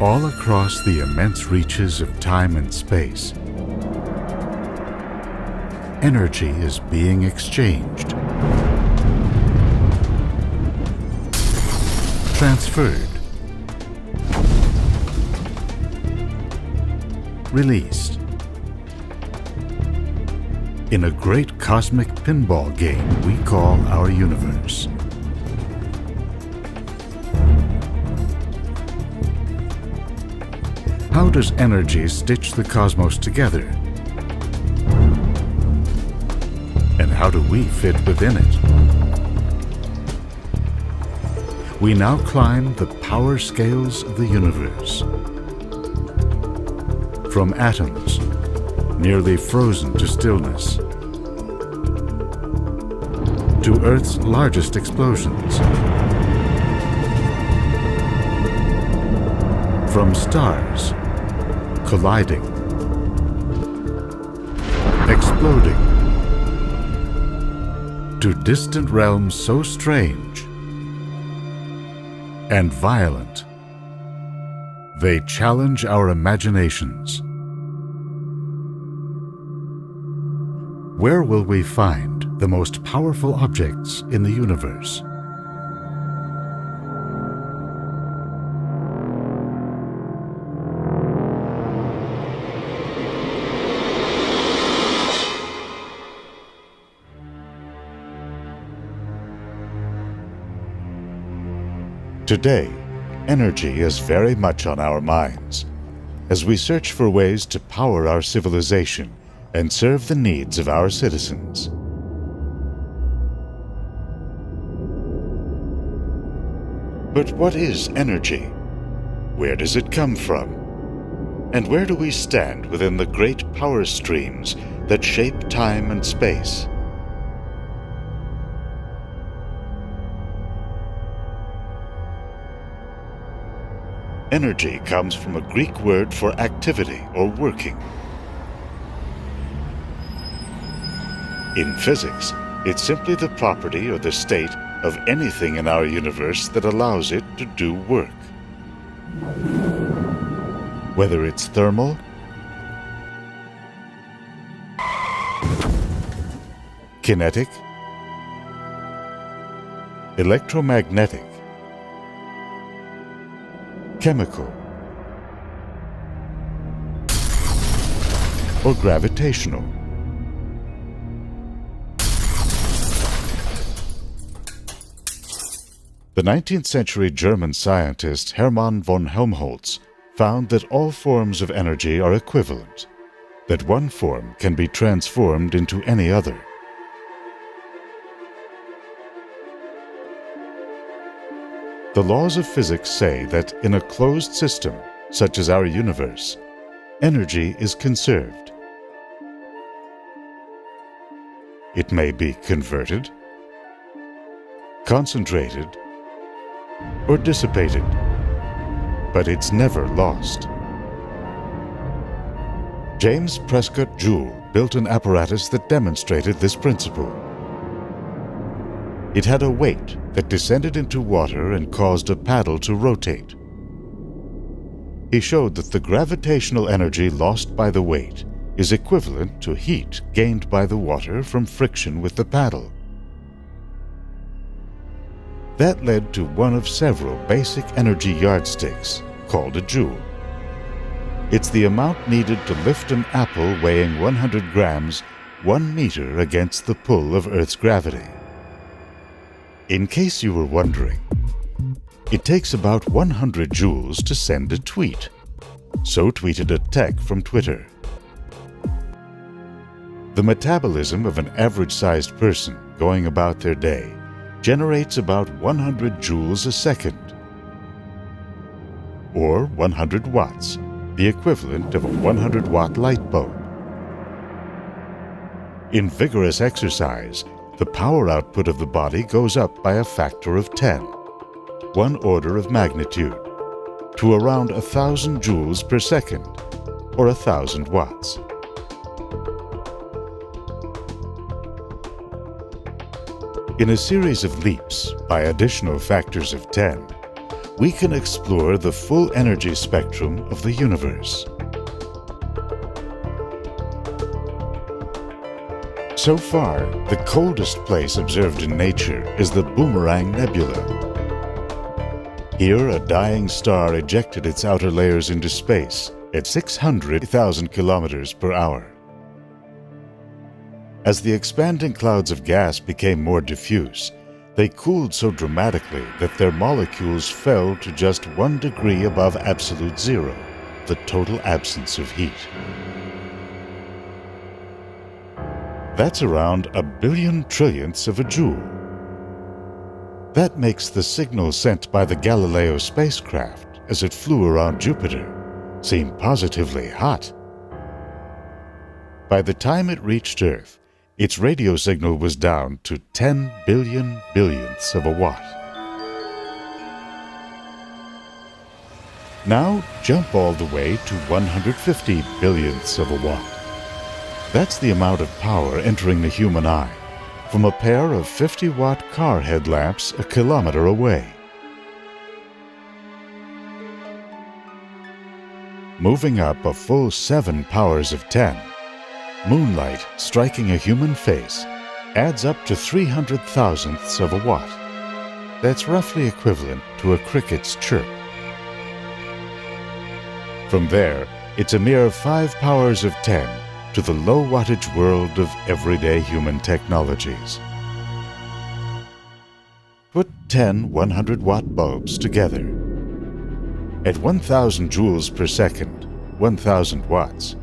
All across the immense reaches of time and space, energy is being exchanged, transferred, released. In a great cosmic pinball game we call our universe. How does energy stitch the cosmos together? And how do we fit within it? We now climb the power scales of the universe. From atoms, nearly frozen to stillness, to Earth's largest explosions. From stars, colliding, exploding, to distant realms so strange and violent, they challenge our imaginations. Where will we find the most powerful objects in the universe? Today, energy is very much on our minds as we search for ways to power our civilization and serve the needs of our citizens. But what is energy? Where does it come from? And where do we stand within the great power streams that shape time and space? Energy comes from a Greek word for activity or working. In physics, it's simply the property or the state of anything in our universe that allows it to do work. Whether it's thermal, kinetic, electromagnetic, chemical, or gravitational. The 19th century German scientist Hermann von Helmholtz found that all forms of energy are equivalent, that one form can be transformed into any other. The laws of physics say that in a closed system, such as our universe, energy is conserved. It may be converted, concentrated, or dissipated, but it's never lost. James Prescott Joule built an apparatus that demonstrated this principle. It had a weight that descended into water and caused a paddle to rotate. He showed that the gravitational energy lost by the weight is equivalent to heat gained by the water from friction with the paddle. That led to one of several basic energy yardsticks, called a joule. It's the amount needed to lift an apple weighing 100 grams 1 meter against the pull of Earth's gravity. In case you were wondering, it takes about 100 joules to send a tweet. So tweeted a tech from Twitter. The metabolism of an average-sized person going about their day generates about 100 joules a second, or 100 watts, the equivalent of a 100-watt light bulb. In vigorous exercise, the power output of the body goes up by a factor of 10, 1 order of magnitude, to around 1,000 joules per second, or 1,000 watts. In a series of leaps by additional factors of 10, we can explore the full energy spectrum of the universe. So far, the coldest place observed in nature is the Boomerang Nebula. Here, a dying star ejected its outer layers into space at 600,000 kilometers per hour. As the expanding clouds of gas became more diffuse, they cooled so dramatically that their molecules fell to just 1 degree above absolute zero, the total absence of heat. That's around 1 billion-trillionths of a joule. That makes the signal sent by the Galileo spacecraft as it flew around Jupiter seem positively hot. By the time it reached Earth, its radio signal was down to 10 billion billionths of a watt. Now jump all the way to 150 billionths of a watt. That's the amount of power entering the human eye from a pair of 50-watt car headlamps a kilometer away. Moving up a full 7 powers of 10, moonlight striking a human face adds up to 300 thousandths of a watt. That's roughly equivalent to a cricket's chirp. From there, it's a mere 5 powers of 10 to the low-wattage world of everyday human technologies. Put 10 100-watt bulbs together. At 1,000 joules per second, 1,000 watts,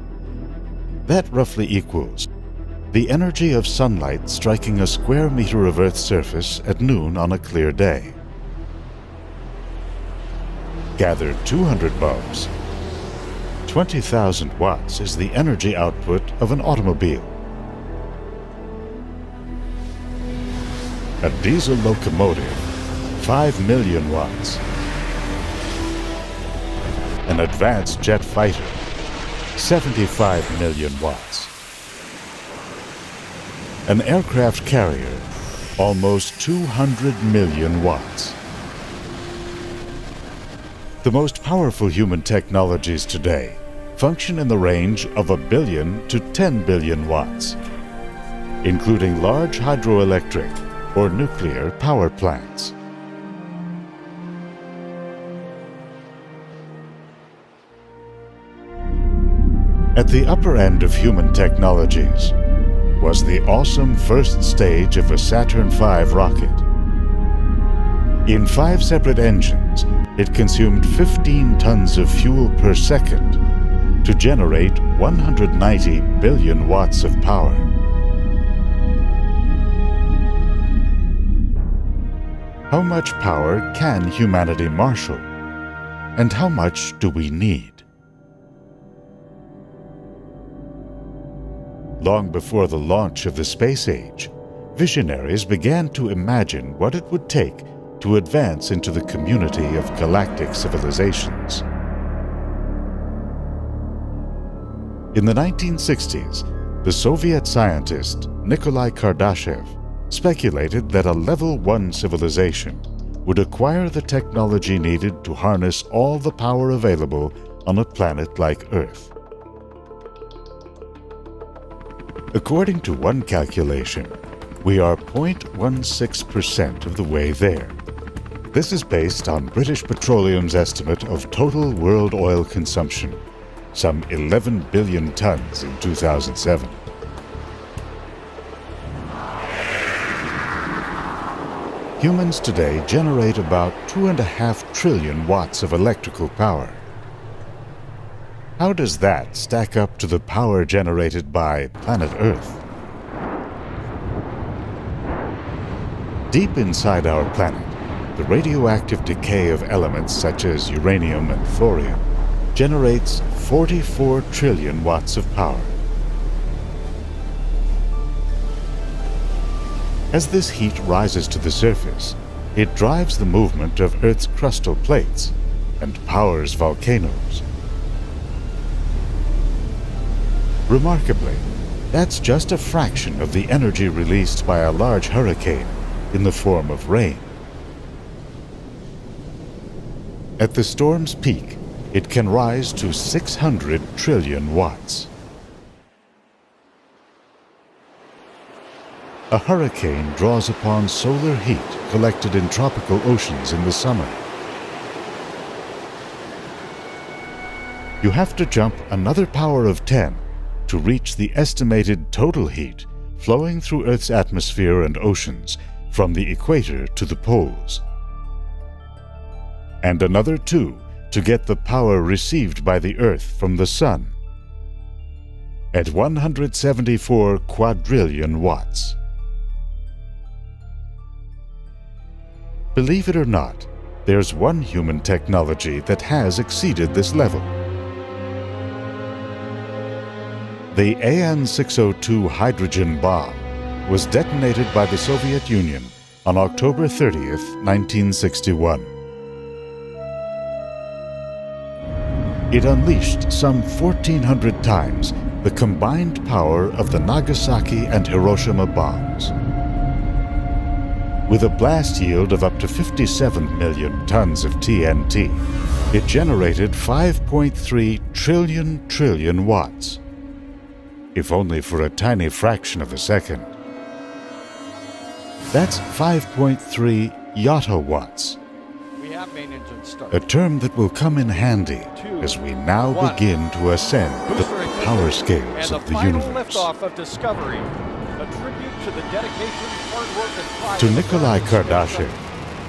that roughly equals the energy of sunlight striking a square meter of Earth's surface at noon on a clear day. Gather 200 bulbs. 20,000 watts is the energy output of an automobile. A diesel locomotive, 5 million watts. An advanced jet fighter, 75 million watts. An aircraft carrier, almost 200 million watts. The most powerful human technologies today function in the range of 1 billion to 10 billion watts, including large hydroelectric or nuclear power plants. At the upper end of human technologies was the awesome first stage of a Saturn V rocket. In 5 separate engines, it consumed 15 tons of fuel per second to generate 190 billion watts of power. How much power can humanity marshal? And how much do we need? Long before the launch of the space age, visionaries began to imagine what it would take to advance into the community of galactic civilizations. In the 1960s, the Soviet scientist Nikolai Kardashev speculated that a level 1 civilization would acquire the technology needed to harness all the power available on a planet like Earth. According to one calculation, we are 0.16% of the way there. This is based on British Petroleum's estimate of total world oil consumption, some 11 billion tons in 2007. Humans today generate about 2.5 trillion watts of electrical power. How does that stack up to the power generated by planet Earth? Deep inside our planet, the radioactive decay of elements such as uranium and thorium generates 44 trillion watts of power. As this heat rises to the surface, it drives the movement of Earth's crustal plates and powers volcanoes. Remarkably, that's just a fraction of the energy released by a large hurricane in the form of rain. At the storm's peak, it can rise to 600 trillion watts. A hurricane draws upon solar heat collected in tropical oceans in the summer. You have to jump another power of 10 to reach the estimated total heat flowing through Earth's atmosphere and oceans from the equator to the poles. And another 2 to get the power received by the Earth from the Sun at 174 quadrillion watts. Believe it or not, there's one human technology that has exceeded this level. The AN-602 hydrogen bomb was detonated by the Soviet Union on October 30th, 1961. It unleashed some 1,400 times the combined power of the Nagasaki and Hiroshima bombs. With a blast yield of up to 57 million tons of TNT, it generated 5.3 trillion watts, if only for a tiny fraction of a second. That's 5.3 yottawatts, a term that will come in handy as we now begin to ascend the power scales of the universe. To Nikolai Kardashev,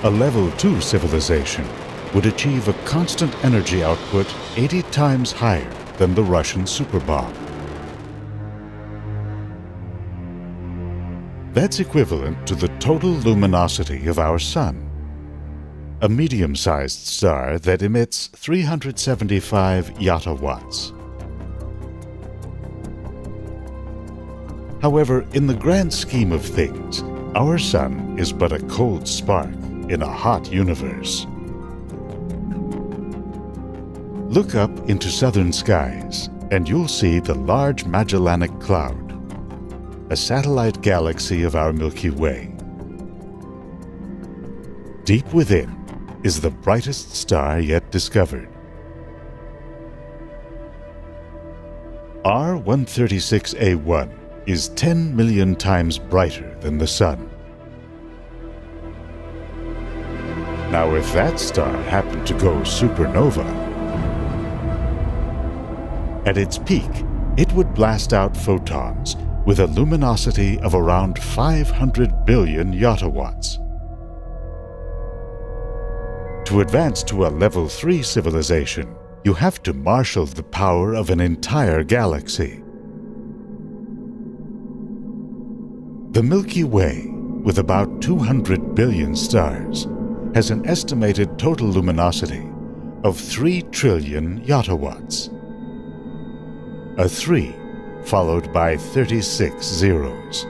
a level 2 civilization would achieve a constant energy output 80 times higher than the Russian superbomb. That's equivalent to the total luminosity of our Sun, a medium-sized star that emits 375 yottawatts. However, in the grand scheme of things, our Sun is but a cold spark in a hot universe. Look up into southern skies, and you'll see the Large Magellanic Cloud, a satellite galaxy of our Milky Way. Deep within is the brightest star yet discovered. R136A1 is 10 million times brighter than the Sun. Now, if that star happened to go supernova, at its peak, it would blast out photons with a luminosity of around 500 billion yottawatts. To advance to a level 3 civilization, you have to marshal the power of an entire galaxy. The Milky Way, with about 200 billion stars, has an estimated total luminosity of 3 trillion yottawatts. A 3 followed by 36 zeros.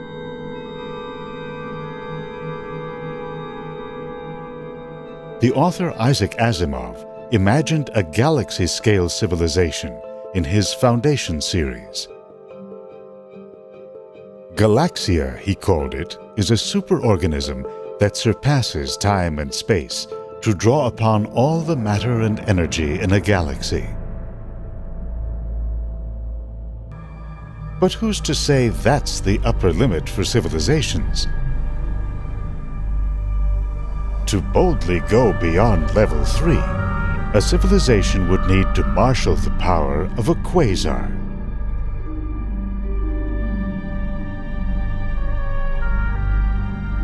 The author Isaac Asimov imagined a galaxy-scale civilization in his Foundation series. Galaxia, he called it, is a superorganism that surpasses time and space to draw upon all the matter and energy in a galaxy. But who's to say that's the upper limit for civilizations? To boldly go beyond level 3, a civilization would need to marshal the power of a quasar.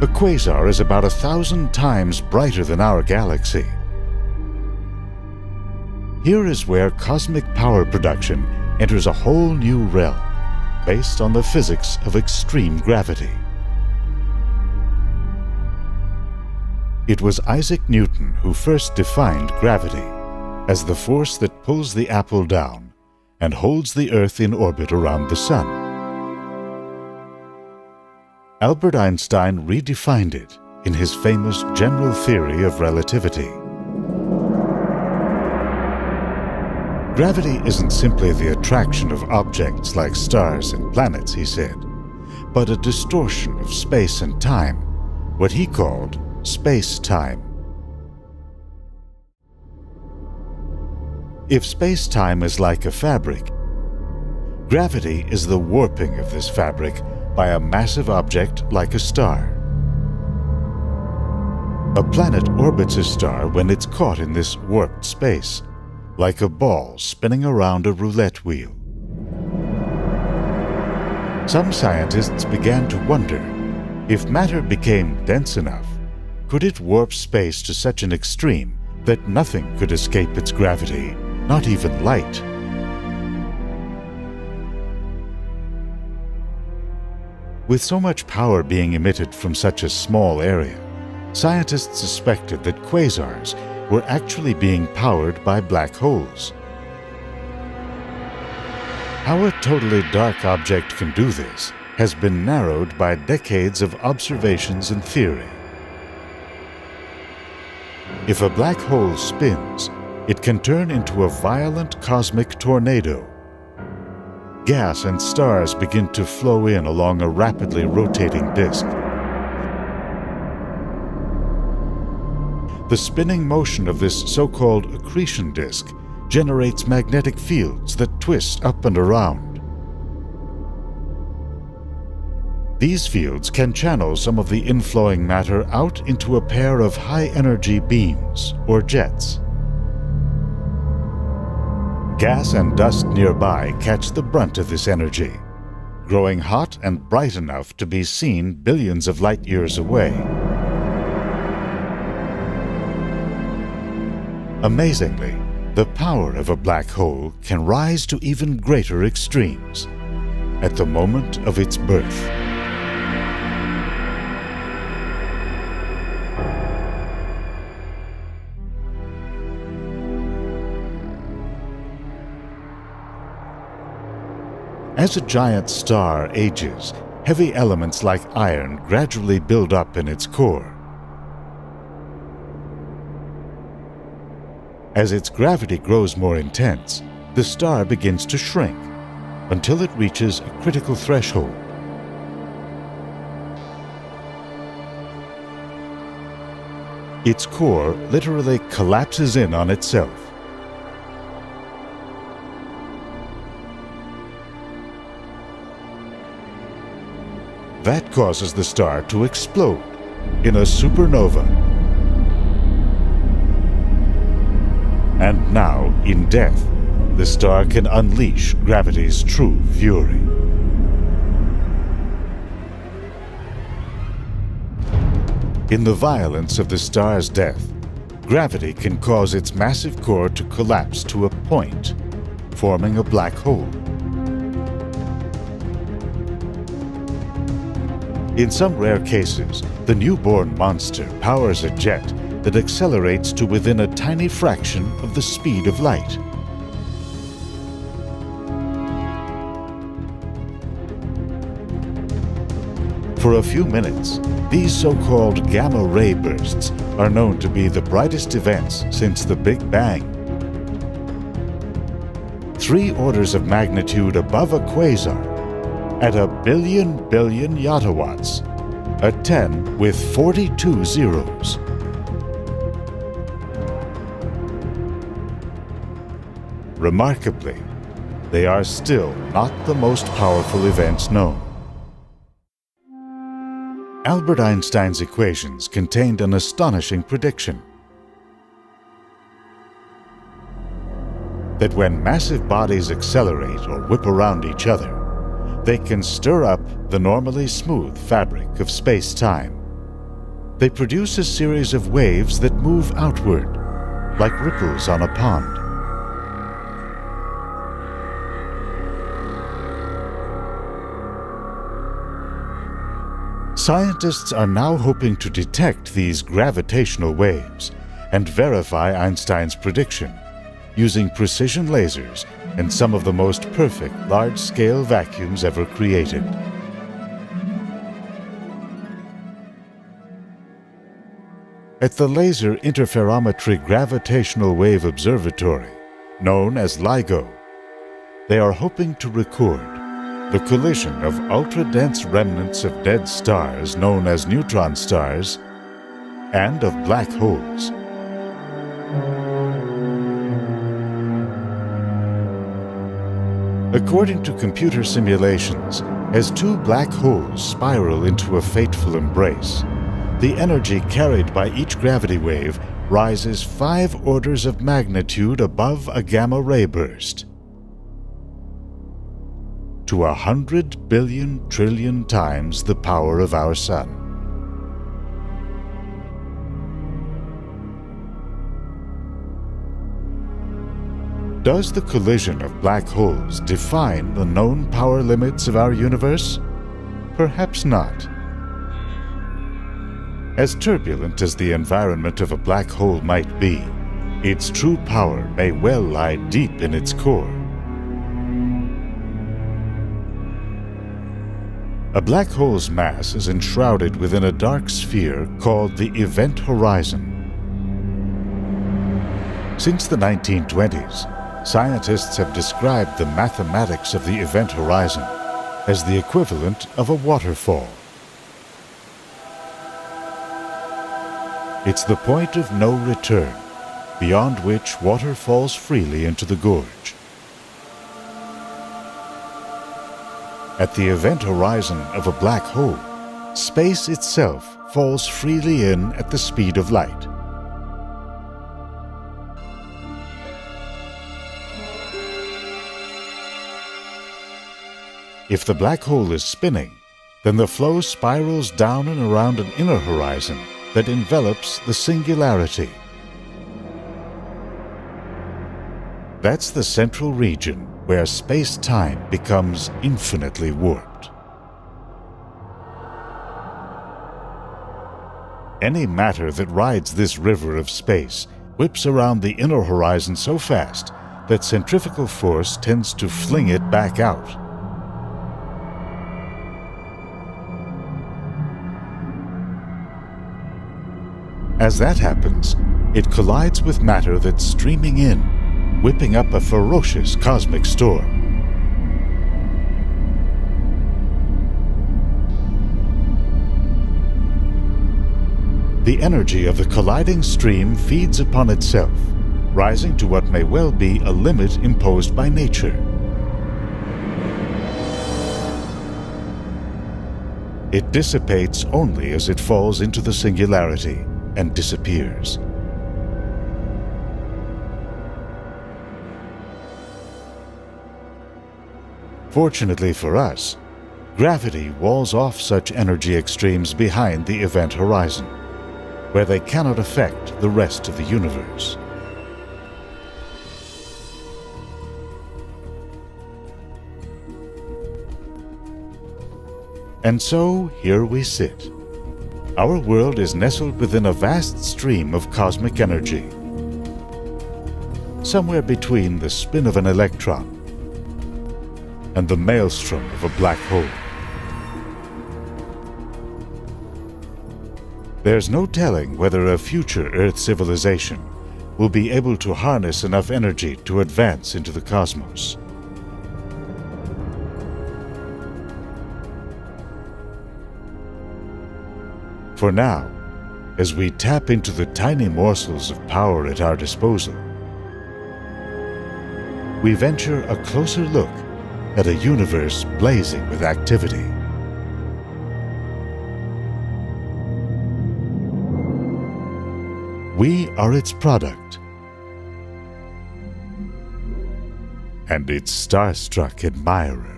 A quasar is about 1,000 times brighter than our galaxy. Here is where cosmic power production enters a whole new realm, based on the physics of extreme gravity. It was Isaac Newton who first defined gravity as the force that pulls the apple down and holds the Earth in orbit around the Sun. Albert Einstein redefined it in his famous general theory of relativity. Gravity isn't simply the attraction of objects like stars and planets, he said, but a distortion of space and time, what he called space-time. If space-time is like a fabric, gravity is the warping of this fabric by a massive object like a star. A planet orbits a star when it's caught in this warped space, like a ball spinning around a roulette wheel. Some scientists began to wonder, if matter became dense enough, could it warp space to such an extreme that nothing could escape its gravity, not even light? With so much power being emitted from such a small area, scientists suspected that quasars were actually being powered by black holes. How a totally dark object can do this has been narrowed by decades of observations and theory. If a black hole spins, it can turn into a violent cosmic tornado. Gas and stars begin to flow in along a rapidly rotating disk. The spinning motion of this so-called accretion disk generates magnetic fields that twist up and around. These fields can channel some of the inflowing matter out into a pair of high-energy beams, or jets. Gas and dust nearby catch the brunt of this energy, growing hot and bright enough to be seen billions of light-years away. Amazingly, the power of a black hole can rise to even greater extremes at the moment of its birth. As a giant star ages, heavy elements like iron gradually build up in its core. As its gravity grows more intense, the star begins to shrink until it reaches a critical threshold. Its core literally collapses in on itself. That causes the star to explode in a supernova. And now, in death, the star can unleash gravity's true fury. In the violence of the star's death, gravity can cause its massive core to collapse to a point, forming a black hole. In some rare cases, the newborn monster powers a jet that accelerates to within a tiny fraction of the speed of light. For a few minutes, these so-called gamma-ray bursts are known to be the brightest events since the Big Bang. 3 orders of magnitude above a quasar, at a billion yottawatts, a 10 with 42 zeros. Remarkably, they are still not the most powerful events known. Albert Einstein's equations contained an astonishing prediction: that when massive bodies accelerate or whip around each other, they can stir up the normally smooth fabric of space-time. They produce a series of waves that move outward, like ripples on a pond. Scientists are now hoping to detect these gravitational waves and verify Einstein's prediction using precision lasers and some of the most perfect large-scale vacuums ever created. At the Laser Interferometry Gravitational Wave Observatory, known as LIGO, they are hoping to record the collision of ultra-dense remnants of dead stars known as neutron stars and of black holes. According to computer simulations, as two black holes spiral into a fateful embrace, the energy carried by each gravity wave rises 5 orders of magnitude above a gamma ray burst to 100 billion trillion times the power of our Sun. Does the collision of black holes define the known power limits of our universe? Perhaps not. As turbulent as the environment of a black hole might be, its true power may well lie deep in its core. A black hole's mass is enshrouded within a dark sphere called the event horizon. Since the 1920s, scientists have described the mathematics of the event horizon as the equivalent of a waterfall. It's the point of no return, beyond which water falls freely into the gorge. At the event horizon of a black hole, space itself falls freely in at the speed of light. If the black hole is spinning, then the flow spirals down and around an inner horizon that envelops the singularity. That's the central region where space-time becomes infinitely warped. Any matter that rides this river of space whips around the inner horizon so fast that centrifugal force tends to fling it back out. As that happens, it collides with matter that's streaming in, whipping up a ferocious cosmic storm. The energy of the colliding stream feeds upon itself, rising to what may well be a limit imposed by nature. It dissipates only as it falls into the singularity and disappears. Fortunately for us, gravity walls off such energy extremes behind the event horizon, where they cannot affect the rest of the universe. And so here we sit. Our world is nestled within a vast stream of cosmic energy, somewhere between the spin of an electron and the maelstrom of a black hole. There's no telling whether a future Earth civilization will be able to harness enough energy to advance into the cosmos. For now, as we tap into the tiny morsels of power at our disposal, we venture a closer look at a universe blazing with activity. We are its product, and its starstruck admirer.